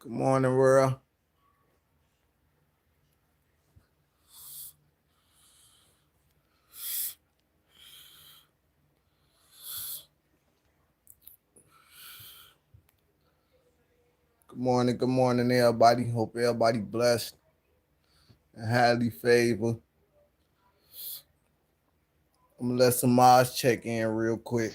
Good morning, world. Good morning, everybody. Hope everybody blessed and highly favored. I'm gonna let Samaj check in real quick.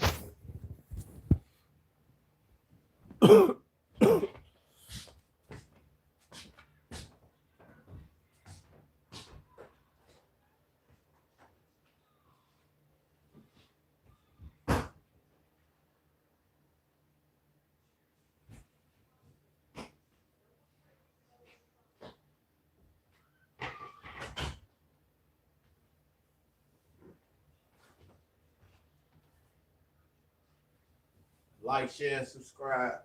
Like, share, and subscribe.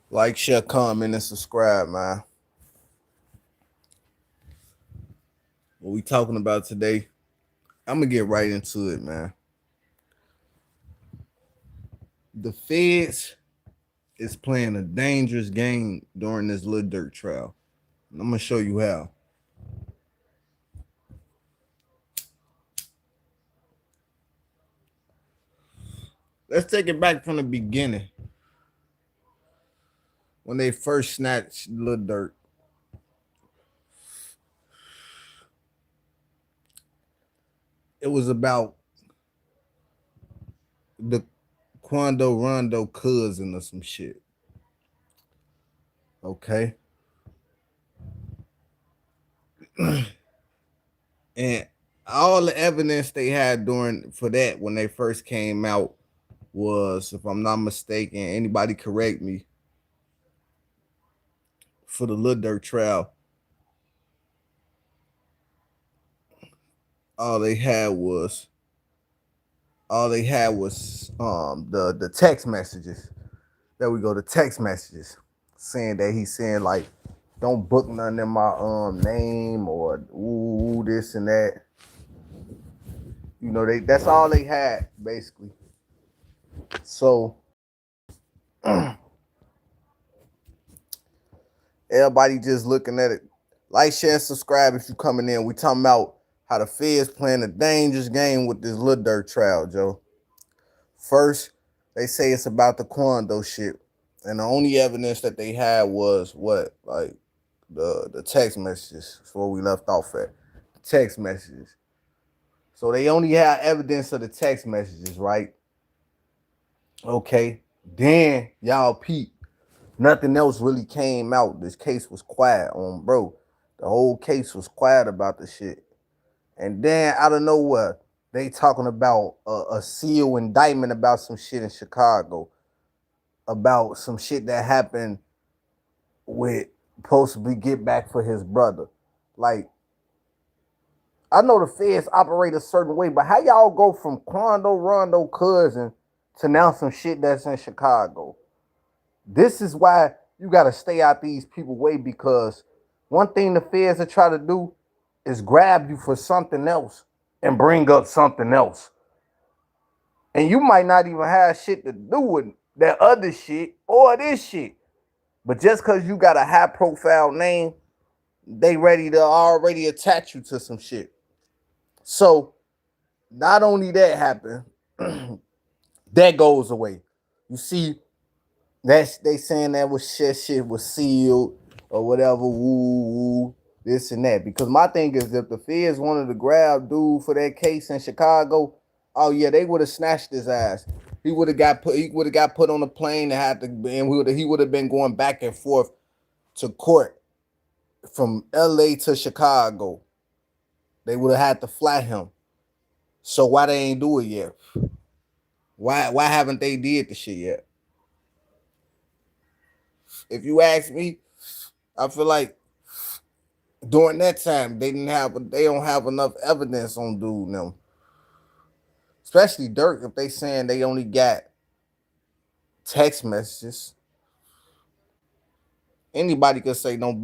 Like, share, comment, and subscribe, man. What we talking about today? I'm gonna get right into it, man. The feds is playing a dangerous game during this little Durk trial. I'm gonna show you how. Let's take it back from the beginning when they first snatched Lil Durk. It was about the Quando Rondo cousin or some shit. Okay. And all the evidence they had during for that when they first came out was, if I'm not mistaken, anybody correct me, for the Lil Durk trial, all they had was the text messages. There we go, the text messages saying that he's saying like, don't book nothing in my name or ooh this and that. You know, that's all they had basically. So everybody just looking at it. Like, share, subscribe if you coming in. We talking about how the feds playing a dangerous game with this Lil Durk trial, Joe. First, they say it's about the Quando shit. And the only evidence that they had was what? Like the text messages. That's where we left off at. The text messages. So they only have evidence of the text messages, right? Okay. Then y'all peep. Nothing else really came out. This case was quiet on, bro. The whole case was quiet about the shit. And then out of nowhere, they talking about a seal indictment about some shit in Chicago, about some shit that happened with possibly get back for his brother. Like, I know the feds operate a certain way, but how y'all go from Quando Rondo cousin to now some shit that's in Chicago? This is why you got to stay out these people way, because one thing the feds are trying to do is grab you for something else and bring up something else. And you might not even have shit to do with that other shit or this shit. But just because you got a high profile name, they ready to already attach you to some shit. So not only that happened, that goes away. You see, that's they saying that was shit was sealed or whatever, woo woo, this and that. Because my thing is, if the feds wanted to grab dude for that case in Chicago, oh yeah, they would have snatched his ass. He would have got put. He would have got put on a plane and had to, and he would have been going back and forth to court from L.A. to Chicago. They would have had to fly him. So why they ain't do it yet? Why haven't they did the shit yet? If you ask me, I feel like during that time they don't have enough evidence on dude them. Especially Durk, if they saying they only got text messages. Anybody could say don't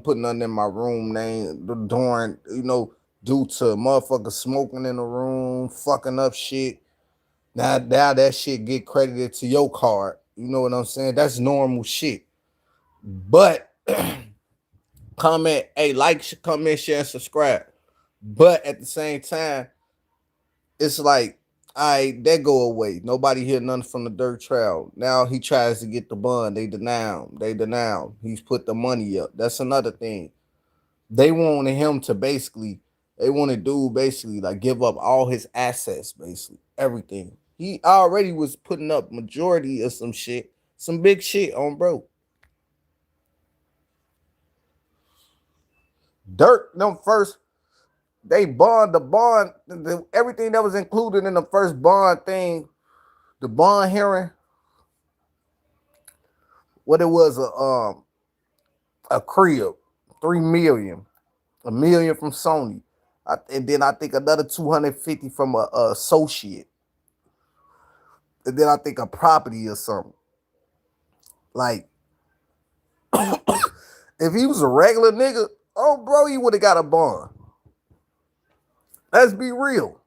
put nothing in my room name during, due to motherfuckers smoking in the room, fucking up shit. Now that shit get credited to your card. You know what I'm saying? That's normal shit. But comment, hey, like, comment, share, and subscribe. But at the same time, it's like, all right, that go away. Nobody hear nothing from the Durk trial. Now he tries to get the bond. They deny him. They deny him. He's put the money up. That's another thing. They wanted him to basically, they wanted dude basically like give up all his assets, basically everything. He already was putting up majority of some shit, some big shit on bro. Durk, them first, they bond the bond, everything that was included in the first bond thing, the bond hearing, what it was a crib, 3 million, a million from Sony, and then I think another 250 from a associate, and then I think a property or something. Like, if he was a regular nigga, oh bro, he would have got a bond. Let's be real.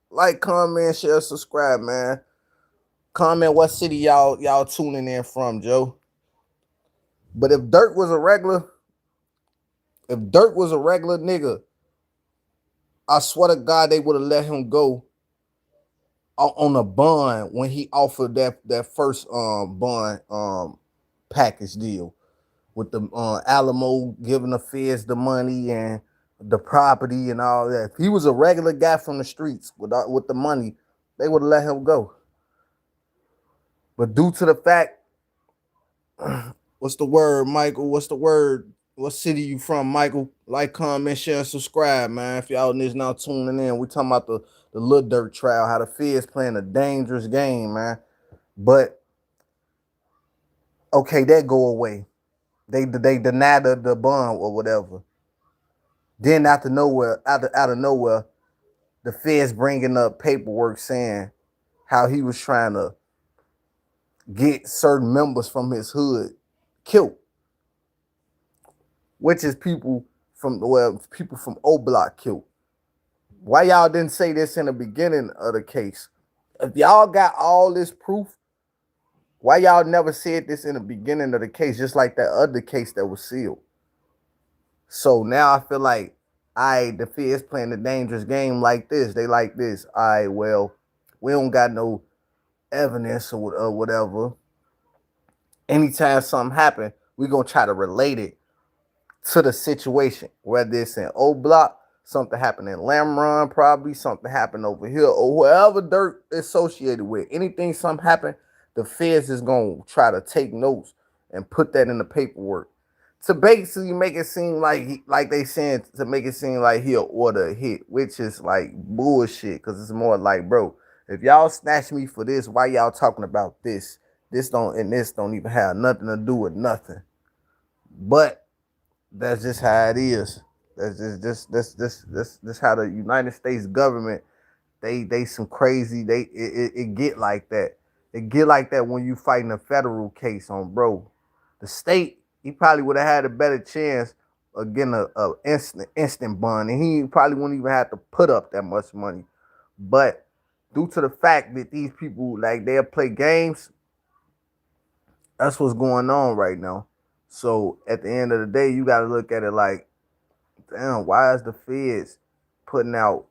Like, comment, share, subscribe, man. Comment what city y'all tuning in from, Joe. But if Durk was a regular nigga, I swear to God they would have let him go on a bond when he offered that first bond package deal with the Alamo giving the feds the money and the property and all that. If he was a regular guy from the streets with the money, they would have let him go. But due to the fact, what's the word, Michael? What's the word? What city you from, Michael? Like, comment, share, and subscribe, man. If y'all niggas now tuning in, we talking about the Lil Durk trial, how the feds playing a dangerous game, man. But okay, that go away. They deny the bond or whatever. Then out of nowhere, the feds bringing up paperwork saying how he was trying to get certain members from his hood killed, which is people from O Block killed. Why y'all didn't say this in the beginning of the case? If y'all got all this proof, why y'all never said this in the beginning of the case, just like that other case that was sealed? So now I feel like, the feds playing a dangerous game like this. They like this. Well, we don't got no evidence or whatever. Anytime something happen, we gonna try to relate it to the situation. Whether it's in O Block, something happened in Lamron, probably something happened over here, or whoever Durk associated with. Anything something happened, the feds is gonna try to take notes and put that in the paperwork to basically make it seem like they saying, to make it seem like he'll order a hit, which is like bullshit. Because it's more like, bro, if y'all snatch me for this, why y'all talking about this? This don't even have nothing to do with nothing. But that's just how it is. That's just how the United States government, they some crazy, it get like that. It get like that when you fighting a federal case on bro. The state, he probably would have had a better chance of getting a instant bond, and he probably wouldn't even have to put up that much money. But due to the fact that these people, like, they'll play games, that's what's going on right now. So at the end of the day, you got to look at it like, damn, why is the feds putting out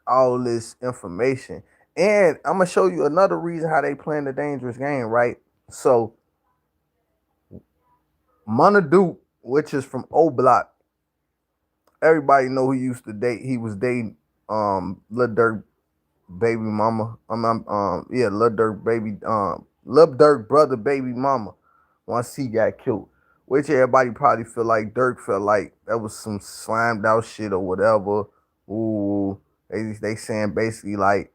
all this information? And I'm gonna show you another reason how they playing the dangerous game, right? So Duke, which is from O Block, everybody know he used to date. He was dating Lil Durk baby mama. Lil Durk baby Lil Durk brother baby mama. Once he got killed, which everybody probably feel like Durk felt like that was some slimed out shit or whatever. Ooh, they saying basically like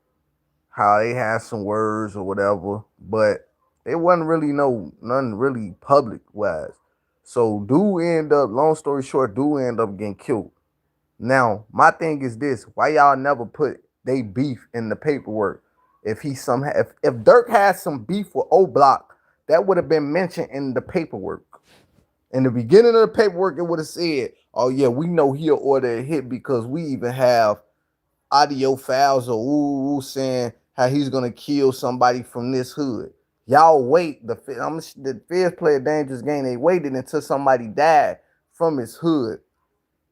how they had some words or whatever, but it wasn't really nothing really public wise. So long story short, dude end up getting killed. Now, my thing is this: why y'all never put they beef in the paperwork? If Durk had some beef with O Block, that would have been mentioned in the paperwork. In the beginning of the paperwork, it would have said, "Oh yeah, we know he'll order a hit because we even have audio files or ooh saying how he's gonna kill somebody from this hood." Y'all wait. The Feds play a dangerous game. They waited until somebody died from his hood,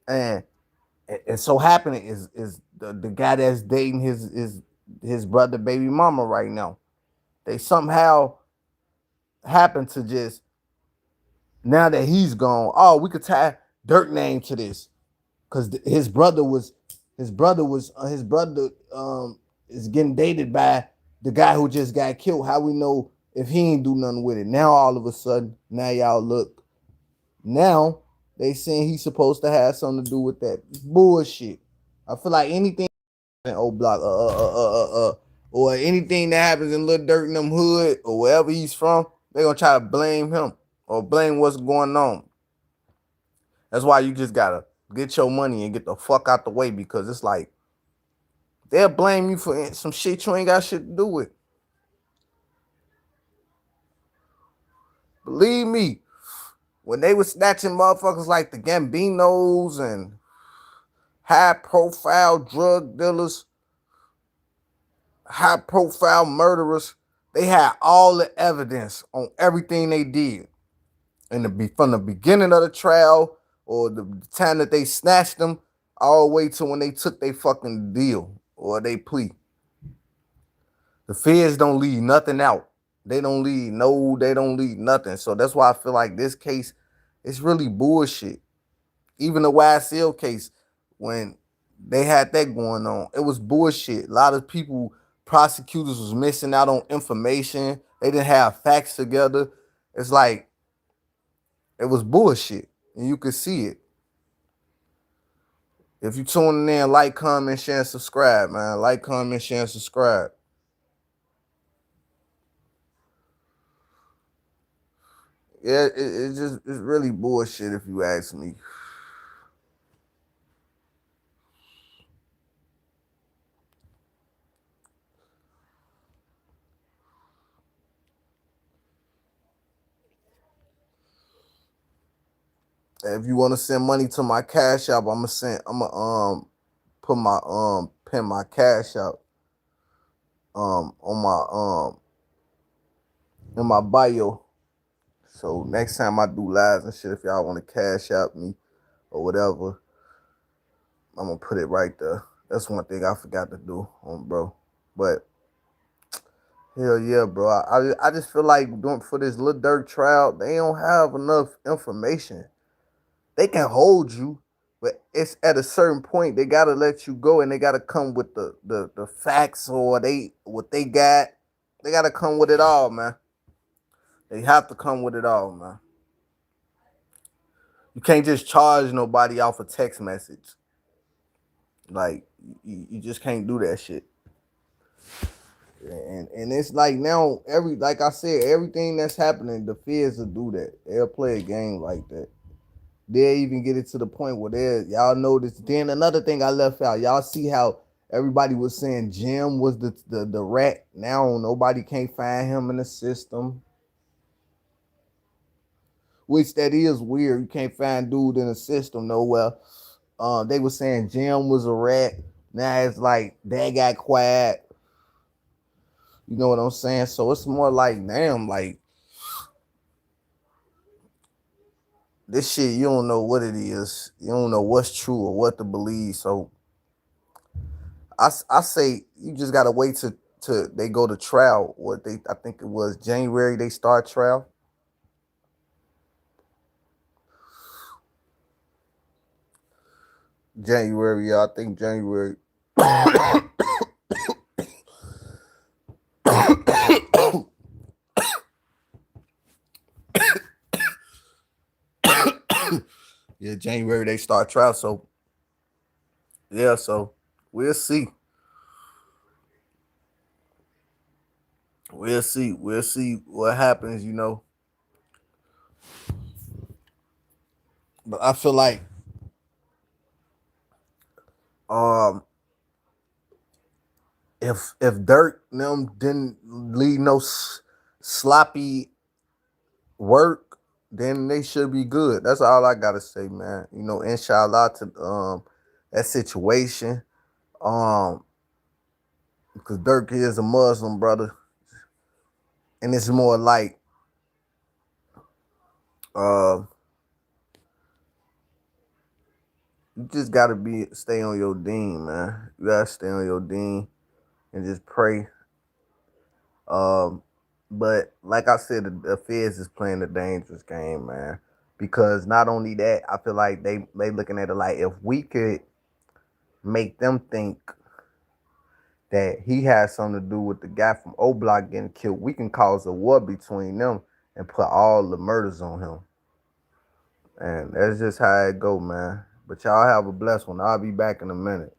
and it so happening is the guy that's dating his brother baby mama right now. They somehow happen to just, now that he's gone, oh, we could tie Durk name to this because his brother is getting dated by the guy who just got killed. How we know if he ain't do nothing with it? Now all of a sudden, now y'all look. Now they saying he's supposed to have something to do with that. It's bullshit. I feel like anything in O Block, or anything that happens in Little Dirt in them hood or wherever he's from, they gonna try to blame him or blame what's going on. That's why you just gotta get your money and get the fuck out the way, because it's like they'll blame you for some shit you ain't got shit to do with. Believe me, when they was snatching motherfuckers like the Gambinos and high profile drug dealers, high profile murderers, they had all the evidence on everything they did. And from the beginning of the trial or the time that they snatched them all the way to when they took their fucking deal or they plea. The feds don't leave nothing out. They don't leave nothing. So that's why I feel like this case is really bullshit. Even the YSL case, when they had that going on, it was bullshit. A lot of people, prosecutors was missing out on information. They didn't have facts together. It's like, it was bullshit. And you could see it. If you tuning in, like, comment, share, and subscribe, man. Like, comment, share, and subscribe. Yeah, it's really bullshit if you ask me. If you want to send money to my cash app, I'ma put my pin my cash app on my in my bio. So next time I do lives and shit, if y'all want to cash out me or whatever, I'm gonna put it right there. That's one thing I forgot to do, bro. But hell yeah, bro. I just feel like doing for this Lil Durk trial, they don't have enough information. They can hold you, but it's at a certain point they gotta let you go, and they gotta come with the facts or what they got. They gotta come with it all, man. They have to come with it all, man. You can't just charge nobody off a text message. Like you just can't do that shit. And it's like now like I said, everything that's happening, the feds will do that. They'll play a game like that. They'll even get it to the point where y'all notice. Then another thing I left out, y'all see how everybody was saying Jim was the rat. Now nobody can't find him in the system. Which that is weird. You can't find dude in the system nowhere. They were saying Jim was a rat. Now it's like that got quiet. You know what I'm saying? So it's more like, damn, like this shit, you don't know what it is. You don't know what's true or what to believe. So I say you just gotta wait to they go to trial. I think it was January they start trial. January, yeah, I think January. Yeah, January they start trial. So yeah, so we'll see. We'll see. We'll see what happens, But I feel like um if Durk and them didn't leave no sloppy work, then they should be good. That's all I gotta say, man. You know, inshallah to that situation. Um, because Durk is a Muslim brother, and it's more like uh you just gotta stay on your deen, man. You gotta stay on your deen and just pray. Um, but like I said, the Feds is playing a dangerous game, man. Because not only that, I feel like they looking at it like if we could make them think that he has something to do with the guy from O Block getting killed, we can cause a war between them and put all the murders on him. And that's just how it go, man. But y'all have a blessed one. I'll be back in a minute.